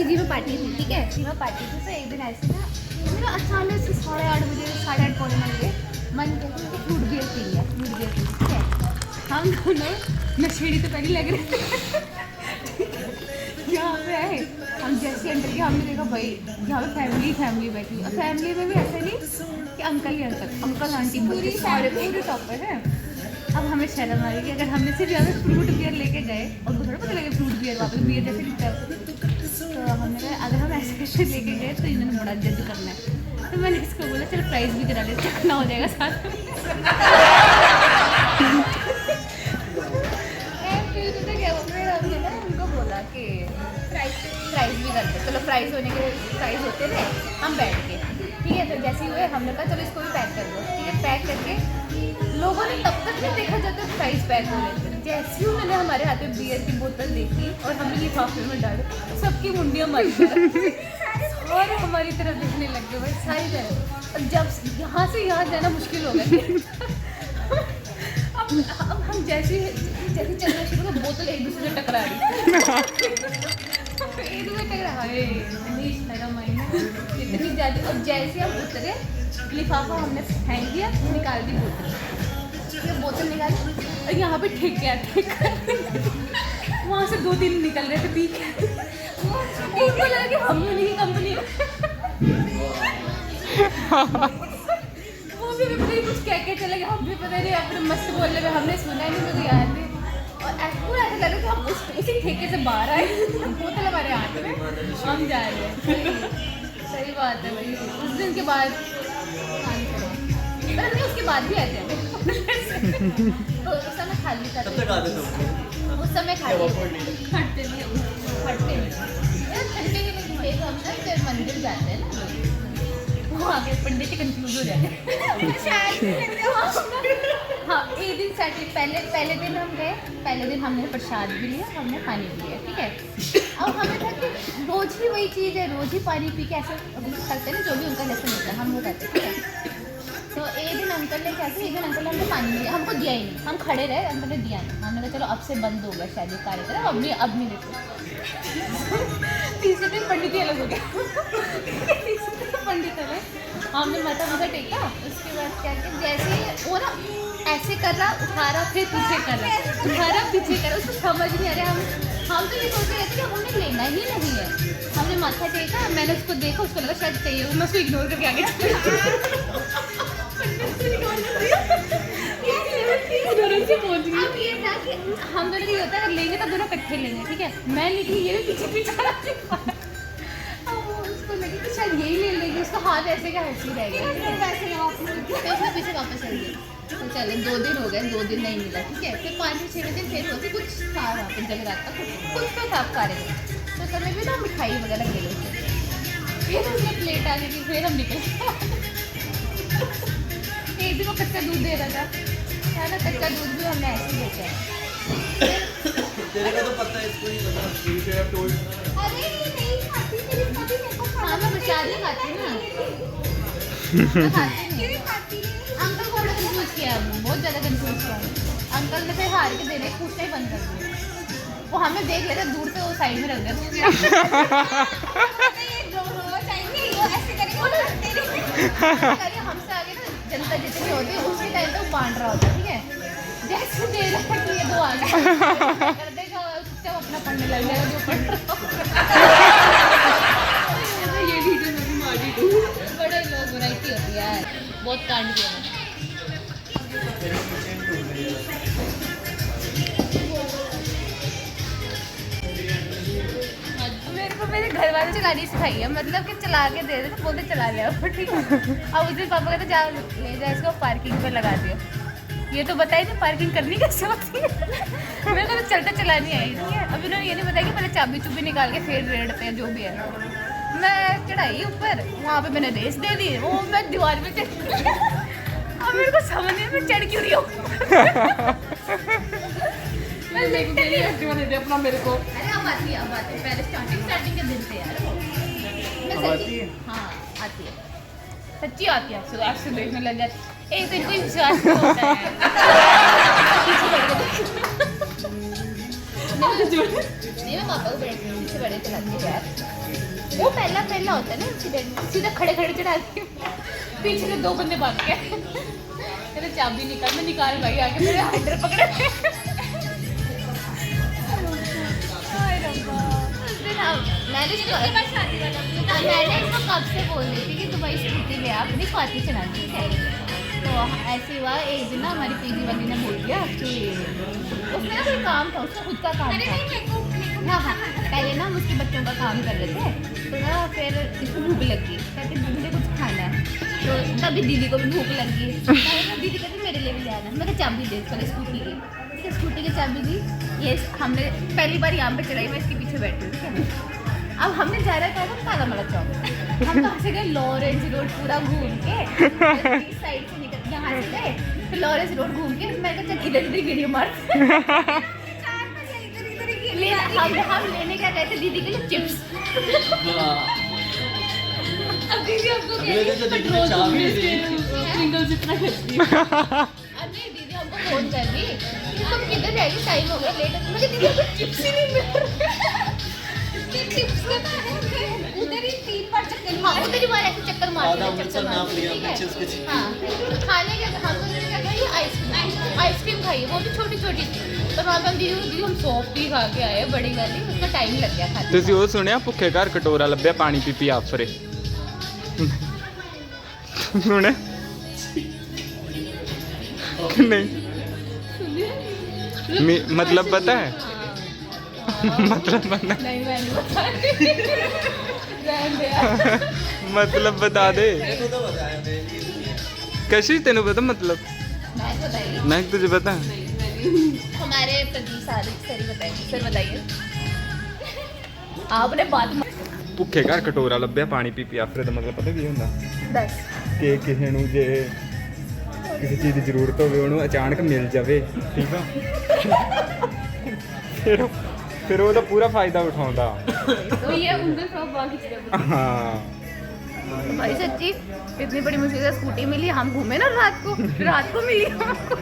PG में party थी, ठीक है, पीजी में पार्टी थी। तो एक दिन ऐसे ना मेरा अचानक से 8:30 बजे 8:30 पौने 9 बजे मन कहता है कि फ्रूट बियर पी लिया, फ्रूट बियर पी, ठीक है। हम दोनों नशेड़ी तो पहले लग रहे थे। यहाँ पे आए हम, जैसे एंटर किया हमने देखा भाई यहाँ पे फैमिली बैठी, और फैमिली में भी ऐसा नहीं कि अंकल ही अंकल आंटी पूरी फैमिली टॉपर है। अब हमें शर्म आ रही कि अगर हमने सिर्फ यहाँ पे फ्रूट बियर लेके गए और उनको थोड़ा पता लगे फ्रूट बियर वापस बियर जैसे दिखता है, तो हमने कहा अगर हम ऐसे लेके गए तो इन्होंने बड़ा जज करना है। तो मैंने इसको बोला चलो प्राइस भी करा लेते, ना हो जाएगा साथ में। फिर हमने ना उनको बोला कि प्राइस भी करते, चलो प्राइस होने के प्राइस होते थे, हम बैठ के, ठीक है। तो जैसे ही हुए हमने कहा चलो इसको भी पैक कर दो, ठीक है। पैक करके लोगों ने तब तक नहीं देखा जब तक प्राइस पैक हो रहे थे। जैसे ही उन्होंने हमारे हाथ में बियर की बोतल देखी और हमने लिफाफे में डाले, सबकी मुंडियाँ मर गई और हमारी तरफ देखने लग गए भाई सारी तरफ। और जब यहाँ से यहाँ जाना मुश्किल हो गया। अब हम जैसे चलना शुरू कर, बोतल एक दूसरे से टकरा रही, एक दूसरे टकरा इतनी ज़्यादा। और जैसे हम उतरे लिफाफा हमने फेंक दिया, निकाल दी बोतल, ये बोतल निकाली और यहाँ पे ठेक गया, वहाँ से 2-3 निकल रहे थे पी के। उनको लगा कि हम नहीं कंपनी में। वो भी पता कुछ कह के चले गए, हम भी पता नहीं अपने मस्त बोलने में हमने सुना नहीं, मुझे याद नहीं। और पूरा ऐसा लगा कि हम उसी ठेके से बाहर आए, बोतल हमारे हाथ में, हम जा रहे हैं। सही बात है भाई। उस दिन के बाद नहीं, उसके बाद भी आए थे तो उस समय खाली था, उस समय खाली हटते नहीं हम ना जब मंदिर जाते हैं ना, वहाँ के पंडित ही कंफ्यूज हो जाते हैं। हाँ, एक दिन पहले दिन हम गए, पहले दिन हमने प्रसाद भी लिया, हमने पानी भी लिया, ठीक है। अब हमें था कि रोज ही वही चीज़ है, रोज ही पानी पी के ऐसे करते हैं, जो भी उनका लेसन होता है हम वो करते हैं, ठीक है। तो एक दिन अंकल ने क्या किया, एक दिन अंकल ने हमको पानी दिया, हमको दिया ही नहीं, हम खड़े रहे, अंकल ने दिया नहीं। हमने कहा चलो अब से बंद होगा शायद ये कार्यक्रम, अब नहीं देते। तीसरे दिन पंडित ही अलग हो गया। तीसरे दिन पंडित अलग, हमने माथा टेका। उसके बाद क्या किया, जैसे वो ना ऐसे कर रहा, उठा रहा, फिर पीछे कर रहा, उठा रहा, पीछे कर रहा, उसको समझ नहीं आ रहा। हम तो ये सोच रहे थे कि हमें लेना ही नहीं है। हमने माथा टेका, मैंने उसको देखा, उसको लगा शायद चाहिए, मैं उसको इग्नोर करके आगे अब ये था कि हम दोनों ये होता है, अगर लेंगे तो दोनों इकट्ठे लेंगे, ठीक है। मैं लेके ये भी पीछे अब उसको लगे कि शायद यही ले लेंगे, उसका हाथ ऐसे का ऐसे ही रहेगा, उसने पीछे वापस आ गया। तो चले 2 दिन हो गए, 2 दिन नहीं मिला, ठीक है। फिर 5-6 दिन फिर होते, कुछ था वहाँ पे जगरात का, कुछ तो था कार्यक्रम, तो समय भी ना मिठाई वगैरह ले लेते। फिर उसने प्लेट आ गई, फिर हम निकले। एक दिन वो कच्चा दूध दे रहा था, है ना, कच्चा दूध भी हमने ऐसे ही लेके आए। तेरे को तो पता है, इसको नहीं पता। अरे नहीं खाती, मेरी भाभी मेरे को खाना, मैं प्रसाद नहीं खाती ना, अंकल को बड़ा कंफ्यूज किया, बहुत ज़्यादा कंफ्यूज किया। अंकल ने फिर हार के देने पूछना ही बंद कर दिया। वो हमें देख लेते दूर से, वो साइड में रख दिया। हमसे आगे ना जनता जितनी होती है उसी टाइम पे वो बांट रहा होता है, ठीक है। जैसे दे रहा है कि ये 2 आ गए, कर देगा चुपचाप अपना पढ़ने लग जाएगा जो पढ़ रहा हो। ये वीडियो में भी मार दी, बड़े लोग वैरायटी होती है यार, बहुत कांड किया मैंने। मेरे को मेरे घर वाले चलानी सिखाई है, मतलब कि चला के दे देते, बोलते चला ले, ठीक है। अब उस दिन पापा कहते जा ले जा इसको पार्किंग पे लगा दियो। ये तो बताइए कि पार्किंग करनी कैसे होती है। मेरे को तो चलता चलानी आई, ठीक है। अभी उन्होंने ये नहीं बताया कि पहले चाबी चुबी निकाल के फिर रेड़ते हैं जो भी है। मैं चढ़ाई ऊपर, वहाँ पे मैंने रेस दे दी, वो मैं दीवार में चढ़। अब मेरे को समझ नहीं मैं चढ़ क्यों रही हूँ। मैं लिटरली अपना मेरे को, अरे अब आती है पहले स्टार्टिंग के दिन से यार वो मैं सच्ची, हाँ आती है, सच्ची आती है। आज से देखने लग जाती, एक दिन कोई विश्वास नहीं होता है। नहीं मैं पापा को पीछे बड़े चलाती है यार। वो पहला होता है ना इंसिडेंट, सीधा खड़े चढ़ा के पीछे से 2 बंदे भाग गए। मेरे चाबी निकाल भाई आके मेरे हैंडल पकड़े। मैंने इसको कब से बोल रही थी कि तू भाई स्कूटी ले आप नहीं स्वाति चलानी, ठीक है। तो ऐसे हुआ एक दिन ना हमारी पीजी वाली ने बोल दिया कि उसमें ना कोई काम था, उसका खुद का काम था। हाँ, पहले ना हम उसके बच्चों का काम कर रहे थे, तो ना फिर इसको भूख लगी, कहते मुझे कुछ खाना है। तो तभी दीदी को भी भूख लगी, दीदी कहती मेरे लिए भी आना। मैं चाबी दे पहले स्कूटी की, ठीक है। स्कूटी की चाबी दी, ये हमने पहली बार यहाँ पे चढ़ाई, मैं इसके पीछे बैठी, ठीक है। अब हमने जा रहा था काला मला चौक, हम कहाँ से गए लॉरेंस रोड पूरा घूम के, इस साइड से निकल यहाँ से गए, फिर लॉरेंस रोड घूम के मैं कहा चल इधर गिरी मार। हम लेने क्या गए थे दीदी के लिए चिप्स। अब दीदी हमको पेट्रोल जितना खर्ची। अरे दीदी हमको फोन कर दी कि तुम किधर जाएगी, टाइम हो गया, लेट है। मुझे दीदी हमको चिप्स ही नहीं मिल रहे। चिप्स के उधर ही 3 बार चक्कर मारे, उधर ही बार ऐसे चक्कर मार के चक्कर मार, ठीक है। हाँ, खाने के हम लोगों ने क्या खाई, आइसक्रीम खाई, वो भी छोटी थी। तो वहाँ पे हम दीदी हम सॉफ्ट ही खा के आए बड़ी वाली, उसका टाइम लग गया खाते। ਤੁਸੀਂ ਉਹ ਸੁਣਿਆ ਭੁੱਖੇ ਘਰ ਕਟੋਰਾ ਲੱਭਿਆ ਪਾਣੀ ਪੀ ਆਫਰੇ ਸੁਣਿਆ नहीं मतलब पता है मतलब पता नहीं मैं नहीं बता मतलब बता दे मेरे को तो बताया मैं कैसी तेनू पता मतलब मैं बताइए नहीं तुझे पता हमारे प्रदीप सर बताइए, सर बताइए आपने बात ਭੁੱਖੇ ਘਰ ਕਟੋਰਾ ਲੱਭਿਆ ਪਾਣੀ ਪੀ ਆਫਰੇ ਦਾ ਮਤਲਬ ਪਤਾ ਕੀ ਹੁੰਦਾ बस ਕਿ ਕਿਸੇ ਨੂੰ ਜੇ ਕਿਸੇ ਚੀਜ਼ ਦੀ ਜ਼ਰੂਰਤ ਹੋਵੇ ਉਹਨੂੰ ਅਚਾਨਕ ਮਿਲ ਜਾਵੇ, ਠੀਕ ਆ। ਫਿਰ ਉਹਦਾ ਪੂਰਾ ਫਾਇਦਾ ਉਠਾਉਂਦਾ। तो ये उंगल फ्रॉक बाकी चीजें हाँ भाई सच्ची इतनी बड़ी मुश्किल से स्कूटी मिली, हम घूमे ना रात को मिली हमको।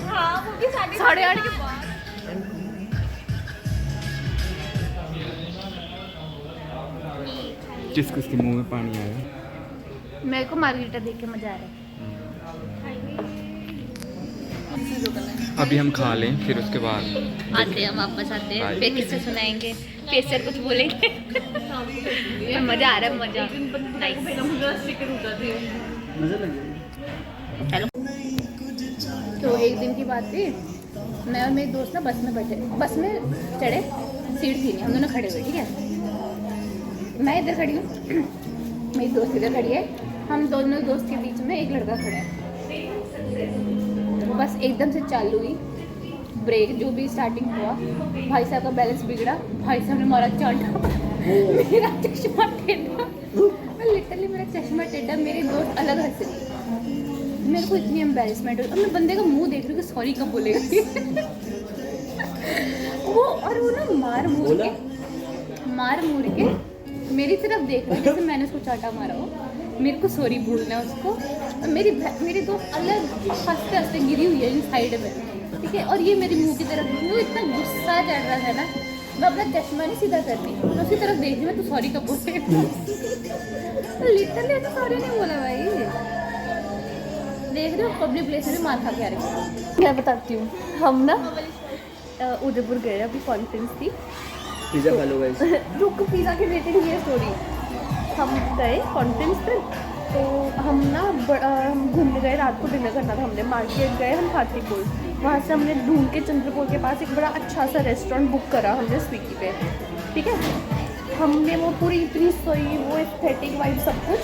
हाँ वो भी 8:30 के बाद। किसके मुंह में पानी आया। मेरे को मार्गरीटा देख के मजा आ रहा है। अभी हम खा लें फिर उसके बाद आते हैं, हम वापस आते हैं, Bye. फिर किससे सुनाएंगे, फिर सर कुछ बोलेंगे। मजा आ रहा है, मजा नाइस। हेलो, तो एक दिन की बात थी, मैं और मेरी दोस्त ना बस में चढ़े, सीट थी नहीं, हम दोनों खड़े हुए, ठीक है। मैं इधर खड़ी हूँ, मेरी दोस्त इधर खड़ी है, हम दोनों दोस्त के बीच में एक लड़का खड़ा है। बस एकदम से चालू हुई, ब्रेक जो भी स्टार्टिंग हुआ, भाई साहब का बैलेंस बिगड़ा, भाई साहब ने मारा चांटा, मेरा चश्मा टेढ़ा, लिटरली मेरा चश्मा टेढ़ा, मेरी दोस्त अलग हंस रही। मेरे को इतनी एम्बेरसमेंट हुई, अब मैं बंदे का मुंह देख रही हूँ कि सॉरी कब बोलेगा। वो ना मार मुड़ के मेरी तरफ देख रहा है जैसे मैंने उसको चाटा मारा हो, मेरे को सॉरी बोलना है उसको। मेरी दोस्त अलग हंसते हंसते गिरी हुई है इन साइड में, ठीक है। और ये मेरे मुंह की तरफ, वो इतना गुस्सा चढ़ रहा था ना, मैं अपना चश्मा नहीं सीधा करती, मैं उसकी तरफ देख रही हूँ, तू सॉरी कब बोलेगा। लिटरली तो सॉरी नहीं बोला भाई। देख रहे हो पब्लिक प्लेस में भी मार खा के आ रही। मैं बताती हूँ, हम ना उदयपुर गए, अभी कॉन्फ्रेंस थी। पिज्जा खा लो गाइस। रुक, पिज़्ज़ा की रिलेटेड ये स्टोरी। हम गए कॉन्फ्रेंस पे, तो हम ना हम घूमने गए, रात को डिनर करना था, हमने मार्केट गए, हम खातीपुर, वहाँ से हमने ढूंढ के चंद्रपुर के पास एक बड़ा अच्छा सा रेस्टोरेंट बुक करा हमने स्विगी पे, ठीक है। हमने वो पूरी इतनी सोई, वो एस्थेटिक वाइब सब कुछ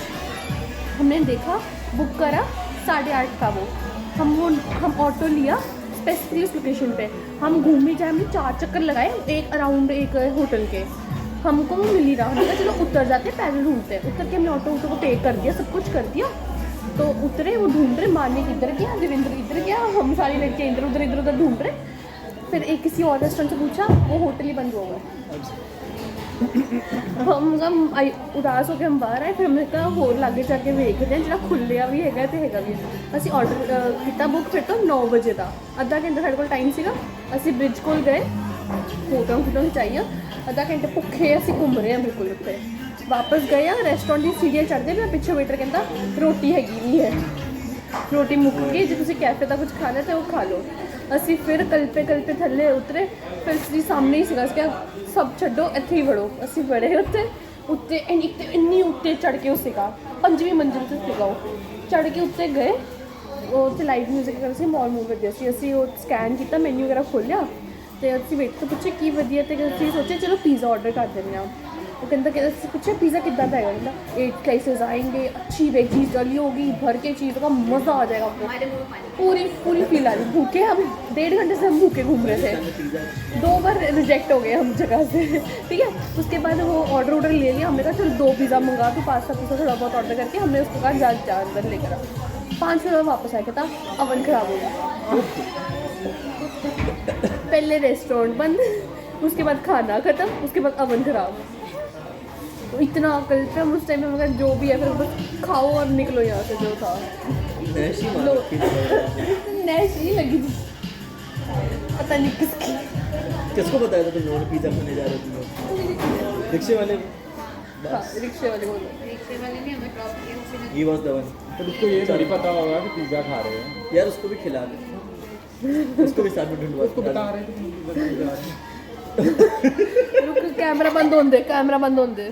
हमने देखा, बुक करा, 8:30 का वो। हम ऑटो लिया स्पेसिफिक उस लोकेशन पे, हम घूमे जाए, हमने 4 चक्कर लगाए एक अराउंड एक होटल के, हमको वो मिल ही रहा, हमने कहा चलो उतर जाते, पैदल ढूंढते हैं। उतर के हमने ऑटो को पे कर दिया, सब कुछ कर दिया, तो उतरे, वो ढूंढ रहे, मारने इधर गया, देवेंद्र इधर गया, हम सारी लड़कियाँ इधर उधर ढूंढ रहे। फिर एक किसी और रेस्टोरेंट से पूछा, वो होटल ही बंद हो गया। हम उदास होकर हम बाहर आए, फिर हमने कहा होर लागे जाके वेखते हैं, जो खुलिया भी है तो हैगा भी। असी ऑर्डर किया बुक, फिर तो 9 बजे का, आधा घंटा साढ़े को टाइम सीगा। असी ब्रिज कोल गए, फोटो खिचाइए, ਅੱਧਾ ਘੰਟੇ ਭੁੱਖੇ ਅਸੀਂ ਘੁੰਮ ਰਹੇ ਹਾਂ ਬਿਲਕੁਲ ਉੱਤੇ ਵਾਪਸ ਗਏ ਆ ਰੈਸਟੋਰੈਂਟ ਦੀ ਸੀੜੀਆਂ ਚੜ੍ਹਦੇ ਮੈਂ ਪਿੱਛੇ ਵੇਟਰ ਕਹਿੰਦਾ ਰੋਟੀ ਹੈਗੀ ਨਹੀਂ ਹੈ ਰੋਟੀ ਮੁੱਕ ਗਈ ਜੇ ਤੁਸੀਂ ਕੈਫੇ ਦਾ ਕੁਝ ਖਾਣਾ ਤੇ ਉਹ ਖਾ ਲਓ ਅਸੀਂ ਫਿਰ ਕਲਪੇ ਥੱਲੇ ਉਤਰੇ ਫਿਰ ਅਸੀਂ ਸਾਹਮਣੇ ਹੀ ਸੀਗਾ ਕਿ ਸਭ ਛੱਡੋ ਇੱਥੇ ਹੀ ਵੜੋ ਅਸੀਂ ਵੜੇ ਉੱਤੇ ਇੰਨੀ ਉੱਤੇ ਚੜ੍ਹ ਕੇ ਉਹ ਸੀਗਾ 5ਵੀਂ ਮੰਜ਼ਿਲ ਤੇ ਸੀਗਾ ਉਹ ਚੜ੍ਹ ਕੇ ਉੱਤੇ ਗਏ ਉਹ ਉੱਥੇ ਲਾਈਵ ਮਿਊਜ਼ਿਕ ਕਰ ਸੀ ਮੌਲ ਮੂਵ ਵਧੀਆ ਸੀ ਅਸੀਂ ਉਹ ਸਕੈਨ ਕੀਤਾ ਮੈਨੂ ਵਗੈਰਾ ਖੋਲ੍ਹਿਆ ਤੇ ਅਸੀਂ ਵੇਟ ਤੋਂ ਪੁੱਛੇ ਕੀ ਵਧੀਆ ਤੇ ਅਸੀਂ ਸੋਚਿਆ ਚਲੋ ਪੀਜ਼ਾ ਆਰਡਰ ਕਰ ਦਿੰਦੇ ਹਾਂ वो कहता ਅਸੀਂ ਪੁੱਛਿਆ पिज़्ज़ा कितना का है कहता 8 स्लाइसेस आएंगे अच्छी वेजीज डली होगी भर के चीज़ का मज़ा आ जाएगा आपको हमारे मुंह में पानी पूरी फील आ रही भूखे हम 1.5 घंटे से हम भूखे घूम रहे थे 2 बार रिजेक्ट हो गए हम जगह से ठीक है उसके बाद वो ऑर्डर ले लिया हमने कहा चलो 2 पिज़्ज़ा मंगा तो पास्ता पिज़्ज़ा थोड़ा बहुत ऑर्डर करके हमने उसको कहा जा अंदर लेकर आ 5 मिनट वापस आया था अवन ख़राब हो गया पहले रेस्टोरेंट बंद उसके बाद खाना ख़त्म उसके बाद अवन ख़राब तो इतना अकल पे उस टाइम में मगर जो भी है फिर बस खाओ और निकलो यहाँ से जो था नैशी मार रखी थी। नैश नहीं लगी थी पता नहीं किसकी किसको बताया था तुम लोगों ने पिज़्ज़ा खाने जा रहे थे रिक्शे वाले हाँ रिक्शे वाले को रिक्शे वाले ने हमें ड्रॉप किया उसी ने ही वॉज द वन तो उसको ये थोड़ी पता होगा कि पिज़्ज़ा खा रहे हैं यार उसको भी खिला दे उसको भी साथ में ढूंढवा उसको बता रहे थे कि पिज़्ज़ा खाने जा रहे हैं रुक कैमरा बंद होने दे